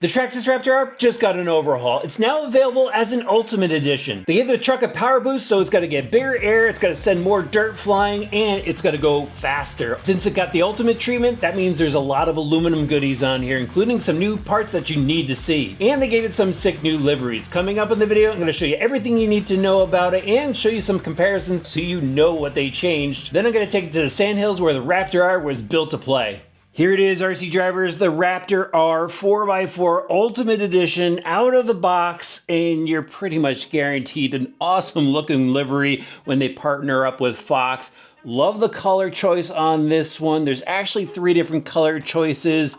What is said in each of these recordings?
The Traxxas Raptor R just got an overhaul. It's now available as an Ultimate Edition. They gave the truck a power boost, so it's got to get bigger air, it's got to send more dirt flying, and it's got to go faster. Since it got the Ultimate treatment, that means there's a lot of aluminum goodies on here, including some new parts that you need to see. And they gave it some sick new liveries. Coming up in the video, I'm going to show you everything you need to know about it and show you some comparisons so you know what they changed. Then I'm going to take it to the sandhills where the Raptor R was built to play. Here it is, RC drivers, the Raptor R 4x4 Ultimate Edition out of the box, and you're pretty much guaranteed an awesome looking livery when they partner up with Fox. Love the color choice on this one. There's actually 3 different color choices,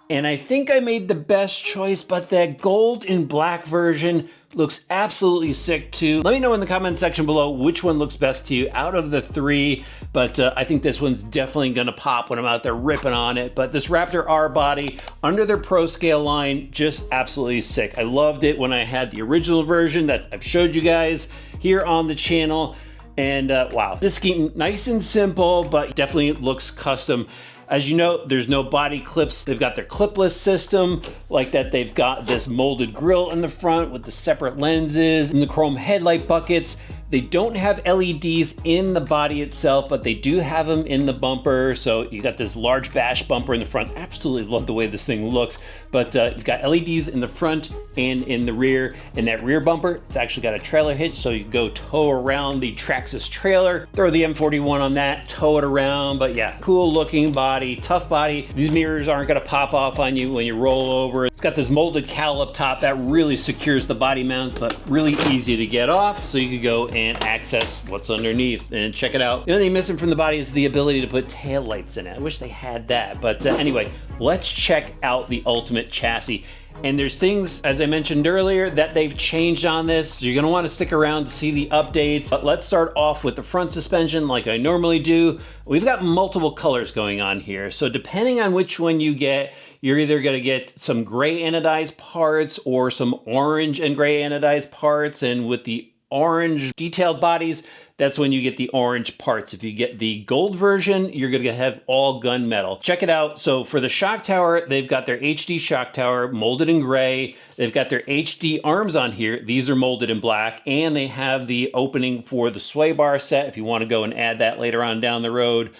and I think I made the best choice, but that gold and black version looks absolutely sick too. Let me know in the comment section below which one looks best to you out of the 3, but I think this one's definitely gonna pop when I'm out there ripping on it. But this Raptor R body under their Pro Scale line, just absolutely sick. I loved it when I had the original version that I've showed you guys here on the channel. And wow, this scheme, nice and simple, but definitely looks custom. As you know, there's no body clips. They've got their clipless system like that. They've got this molded grille in the front with the separate lenses and the chrome headlight buckets. They don't have LEDs in the body itself, but they do have them in the bumper. So you got this large bash bumper in the front. Absolutely love the way this thing looks, but you've got LEDs in the front and in the rear. And that rear bumper, it's actually got a trailer hitch, so you can go tow around the Traxxas trailer, throw the M41 on that, tow it around. But yeah, cool looking body, tough body. These mirrors aren't gonna pop off on you when you roll over. It's got this molded cowl up top that really secures the body mounts, but really easy to get off, so you could go and access what's underneath and check it out. The only thing missing from the body is the ability to put tail lights in it. I wish they had that, but anyway, let's check out the Ultimate chassis. And there's things, as I mentioned earlier, that they've changed on this. You're gonna wanna stick around to see the updates. But let's start off with the front suspension like I normally do. We've got multiple colors going on here. So depending on which one you get, you're either gonna get some gray anodized parts or some orange and gray anodized parts. And with the orange detailed bodies, that's when you get the orange parts. If you get the gold version, you're gonna have all gunmetal. Check it out. So for the shock tower, they've got their HD shock tower molded in gray. They've got their HD arms on here. These are molded in black, and they have the opening for the sway bar set if you wanna go and add that later on down the road.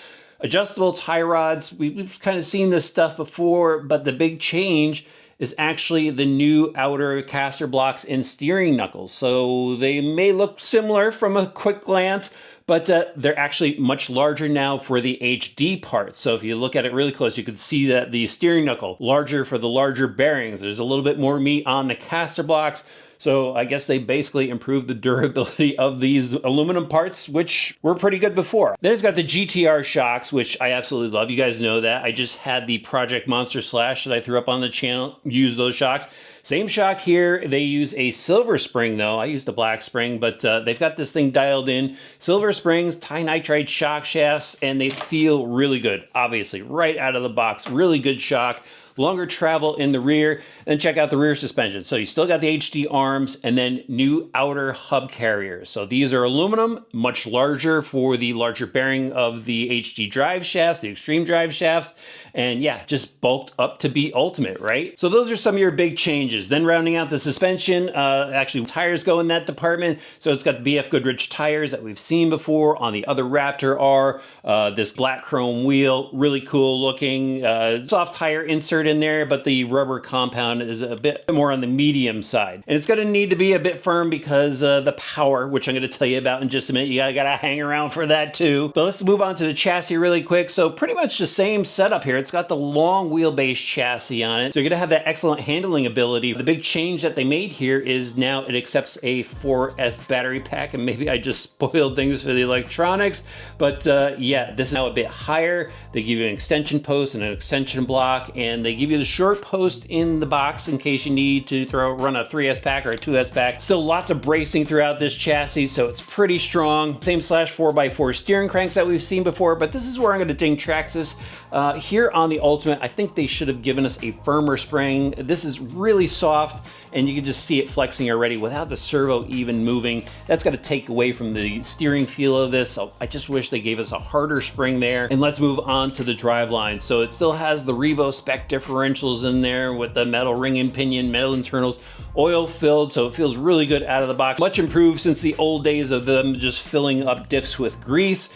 Adjustable tie rods, we've kind of seen this stuff before, but the big change is actually the new outer caster blocks and steering knuckles. So they may look similar from a quick glance, but they're actually much larger now for the HD part. So if you look at it really close, you can see that the steering knuckle, larger for the larger bearings. There's a little bit more meat on the caster blocks. So I guess they basically improved the durability of these aluminum parts, which were pretty good before. Then it's got the GTR shocks, which I absolutely love. You guys know that. I just had the Project Monster Slash that I threw up on the channel, use those shocks. Same shock here. They use a silver spring though. I used a black spring, but they've got this thing dialed in. Silver springs, tinitride shock shafts, and they feel really good. Obviously, right out of the box, really good shock. Longer travel in the rear. Then check out the rear suspension. So you still got the HD arms and then new outer hub carriers. So these are aluminum, much larger for the larger bearing of the HD drive shafts, the extreme drive shafts. And yeah, just bulked up to be ultimate, right? So those are some of your big changes. Then rounding out the suspension, actually tires go in that department. So it's got the BF Goodrich tires that we've seen before on the other Raptor R. This black chrome wheel, really cool looking. Soft tire insert in there, but the rubber compound is a bit more on the medium side. And it's gonna need to be a bit firm because the power, which I'm gonna tell you about in just a minute, you gotta hang around for that too. But let's move on to the chassis really quick. So pretty much the same setup here. It's got the long wheelbase chassis on it. So you're gonna have that excellent handling ability. The big change that they made here is now it accepts a 4S battery pack, and maybe I just spoiled things for the electronics, but yeah, this is now a bit higher. They give you an extension post and an extension block, and they give you the short post in the box in case you need to run a 3S pack or a 2S pack. Still lots of bracing throughout this chassis, so it's pretty strong. Same slash 4x4 steering cranks that we've seen before, but this is where I'm gonna ding Traxxas. Here on the Ultimate, I think they should have given us a firmer spring. This is really soft, and you can just see it flexing already without the servo even moving. That's gonna take away from the steering feel of this, so I just wish they gave us a harder spring there. And let's move on to the driveline. So it still has the Revo spec difference differentials in there with the metal ring and pinion, metal internals, oil filled, so it feels really good out of the box. Much improved since the old days of them just filling up diffs with grease.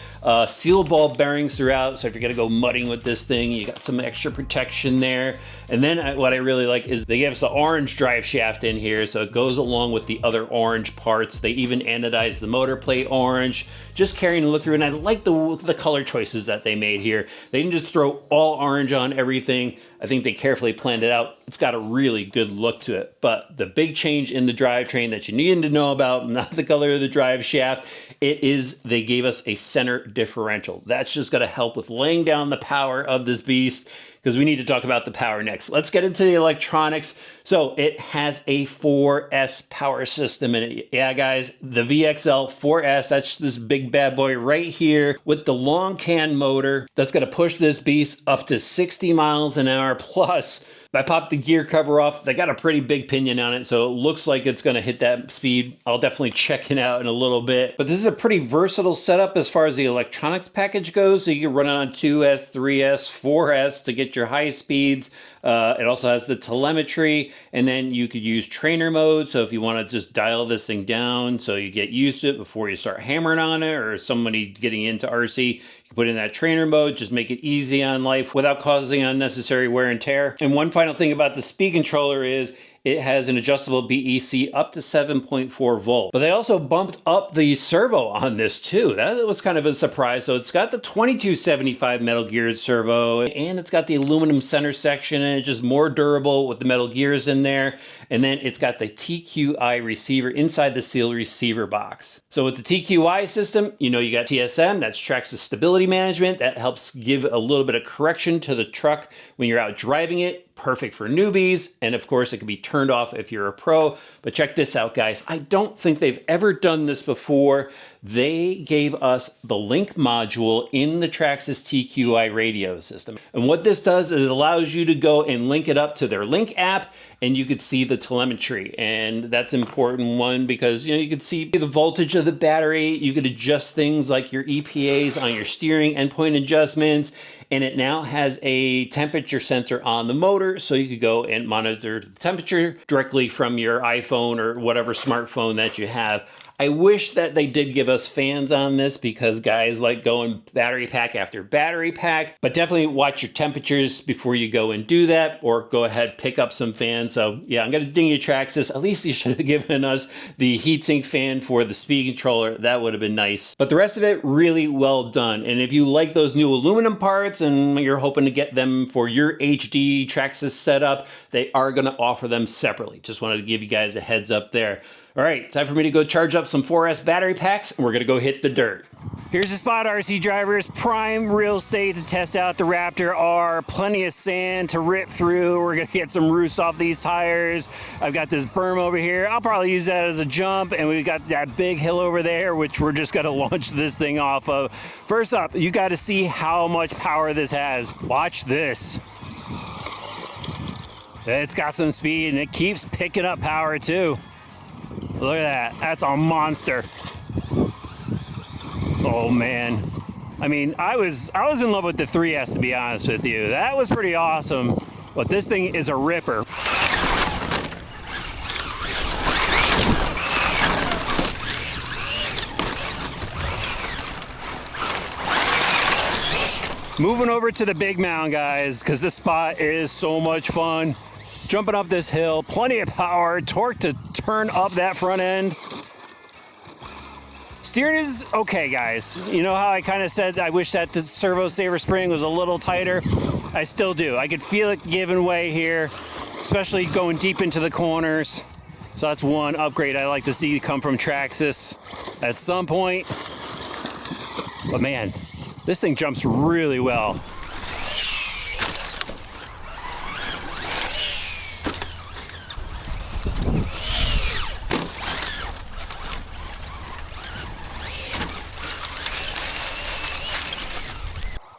Seal ball bearings throughout, so if you're gonna go mudding with this thing, you got some extra protection there. And then what I really like is they gave us the orange drive shaft in here, so it goes along with the other orange parts. They even anodized the motor plate orange, just carrying a look through. And I like the color choices that they made here. They didn't just throw all orange on everything. I think they carefully planned it out. It's got a really good look to it. But the big change in the drivetrain that you need to know about, not the color of the drive shaft, it is they gave us a center differential. That's just going to help with laying down the power of this beast, because we need to talk about the power next. Let's get into the electronics. So it has a 4S power system in it. Yeah, guys, the VXL 4S, that's this big bad boy right here with the long can motor that's gonna push this beast up to 60 miles an hour plus. I popped the gear cover off. They got a pretty big pinion on it, so it looks like it's gonna hit that speed. I'll definitely check it out in a little bit. But this is a pretty versatile setup as far as the electronics package goes. So you can run it on 2S, 3S, 4S to get your high speeds. It also has the telemetry, and then you could use trainer mode. So if you want to just dial this thing down so you get used to it before you start hammering on it, or somebody getting into RC, you can put in that trainer mode, just make it easy on life without causing unnecessary wear and tear. And one final thing about the speed controller is it has an adjustable BEC up to 7.4 volt. But they also bumped up the servo on this too. That was kind of a surprise. So it's got the 2275 metal geared servo, and it's got the aluminum center section, and it's just more durable with the metal gears in there. And then it's got the TQI receiver inside the sealed receiver box. So with the TQI system, you know, you got TSM, that's Traxxas stability management. That helps give a little bit of correction to the truck when you're out driving it. Perfect for newbies, and of course it can be turned off if you're a pro. But check this out, guys. I don't think they've ever done this before. They gave us the link module in the Traxxas TQI radio system. And what this does is it allows you to go and link it up to their link app, and you could see the telemetry. And that's an important one because, you know, you could see the voltage of the battery. You could adjust things like your EPAs on your steering, endpoint adjustments. And it now has a temperature sensor on the motor, so you could go and monitor the temperature directly from your iPhone or whatever smartphone that you have. I wish that they did give us fans on this, because guys like going battery pack after battery pack, but definitely watch your temperatures before you go and do that, or go ahead, pick up some fans. So yeah, I'm gonna ding you, Traxxas. At least you should have given us the heatsink fan for the speed controller. That would have been nice. But the rest of it, really well done. And if you like those new aluminum parts and you're hoping to get them for your HD Traxxas setup, they are gonna offer them separately. Just wanted to give you guys a heads up there. All right, time for me to go charge up some 4S battery packs, and we're gonna go hit the dirt. Here's the spot, RC drivers. Prime real estate to test out the Raptor R. Plenty of sand to rip through. We're gonna get some roost off these tires. I've got this berm over here. I'll probably use that as a jump, and we've got that big hill over there, which we're just gonna launch this thing off of. First up, you gotta see how much power this has. Watch this. It's got some speed, and it keeps picking up power too. Look at that, that's a monster. Oh man. I mean, I was in love with the 3S, to be honest with you. That was pretty awesome, but this thing is a ripper. Moving over to the big mound, guys, because this spot is so much fun. Jumping up this hill, plenty of power, torque to turn up that front end. Steering is okay, guys. You know how I kind of said I wish that the servo saver spring was a little tighter? I still do. I could feel it giving way here, especially going deep into the corners. So that's one upgrade I like to see come from Traxxas at some point. But man, this thing jumps really well.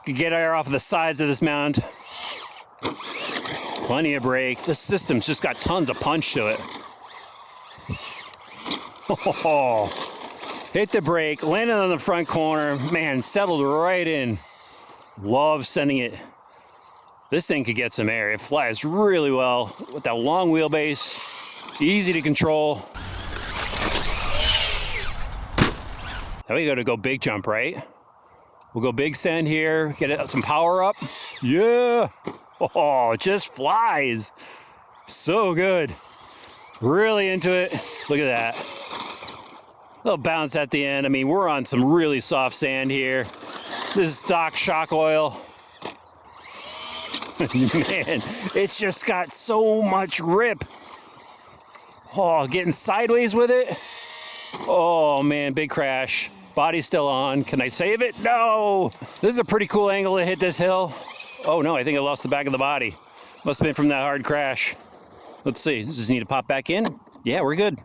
Could get air off of the sides of this mound. Plenty of brake. This system's just got tons of punch to it. Oh, hit the brake, landed on the front corner. Man, settled right in. Love sending it This thing could get some air. It flies really well with that long wheelbase, easy to control. Now we gotta go big jump, right? We'll go big send here, get some power up. Yeah, oh, it just flies. So good, really into it. Look at that. Little bounce at the end. I mean, we're on some really soft sand here. This is stock shock oil. Man, it's just got so much grip. Oh, getting sideways with it. Oh man, big crash. Body's still on. Can I save it? No! This is a pretty cool angle to hit this hill. Oh no, I think I lost the back of the body. Must have been from that hard crash. Let's see, just need to pop back in. Yeah, we're good.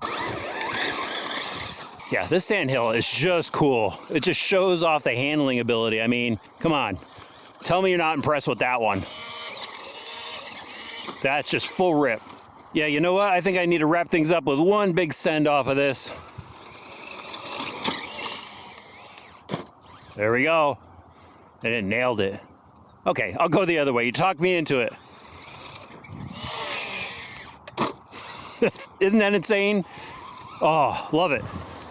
Yeah, this sand hill is just cool. It just shows off the handling ability. I mean, come on. Tell me you're not impressed with that one. That's just full rip. Yeah, you know what? I think I need to wrap things up with one big send off of this. There we go. And it nailed it. Okay, I'll go the other way. You talked me into it. Isn't that insane? Oh, love it.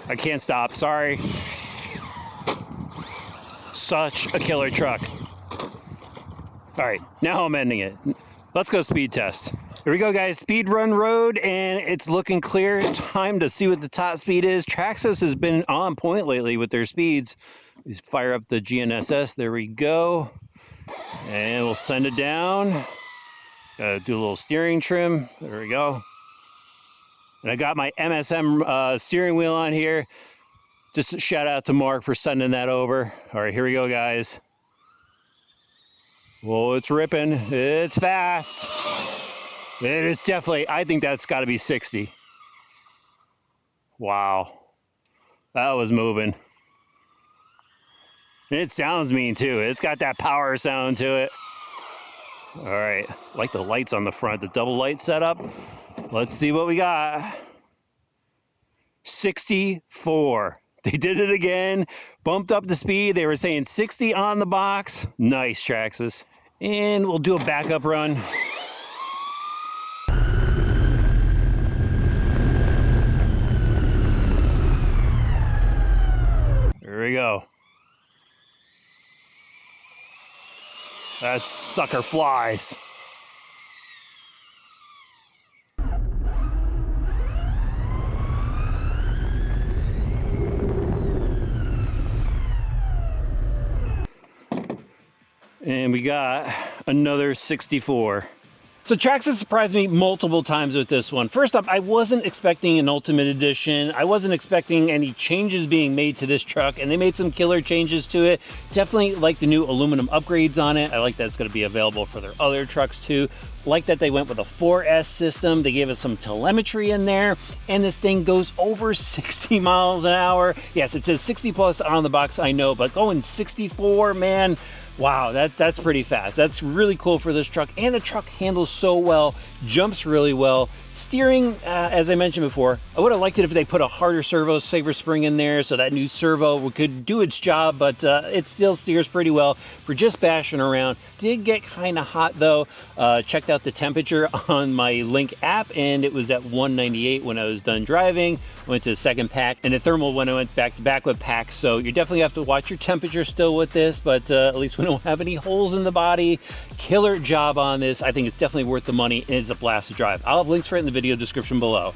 I can't stop, sorry. Such a killer truck. All right, now I'm ending it. Let's go speed test. Here we go, guys. Speed run road, and it's looking clear. Time to see what the top speed is. Traxxas has been on point lately with their speeds. We fire up the GNSS. There we go. And we'll send it down. Do a little steering trim. There we go. And I got my MSM steering wheel on here. Just a shout out to Mark for sending that over. All right, here we go, guys. Whoa, it's ripping. It's fast. It is definitely, I think that's got to be 60. Wow. That was moving. And it sounds mean too. It's got that power sound to it. All right, I like the lights on the front, the double light setup. Let's see what we got. 64. They did it again, bumped up the speed. They were saying 60 on the box. Nice, Traxxas. And we'll do a backup run. There we go. That sucker flies. And we got another 64. So Traxxas surprised me multiple times with this one. First up, I wasn't expecting an Ultimate Edition. I wasn't expecting any changes being made to this truck, and they made some killer changes to it. Definitely like the new aluminum upgrades on it. I like that it's gonna be available for their other trucks too. Like that they went with a 4S system. They gave us some telemetry in there, and this thing goes over 60 miles an hour. Yes, it says 60 plus on the box, I know, but going 64, man, wow, that's pretty fast. That's really cool for this truck, and the truck handles so well, jumps really well. Steering, as I mentioned before, I would have liked it if they put a harder servo saver spring in there so that new servo could do its job, but it still steers pretty well for just bashing around. Did get kind of hot though. Checked out the temperature on my Link app, and it was at 198 when I was done driving. Went to the second pack, and the thermal when I went back to back with packs, so you definitely have to watch your temperature still with this, but at least we don't have any holes in the body. Killer job on this. I think it's definitely worth the money, and it's a blast to drive. I'll have links for it in the video description below.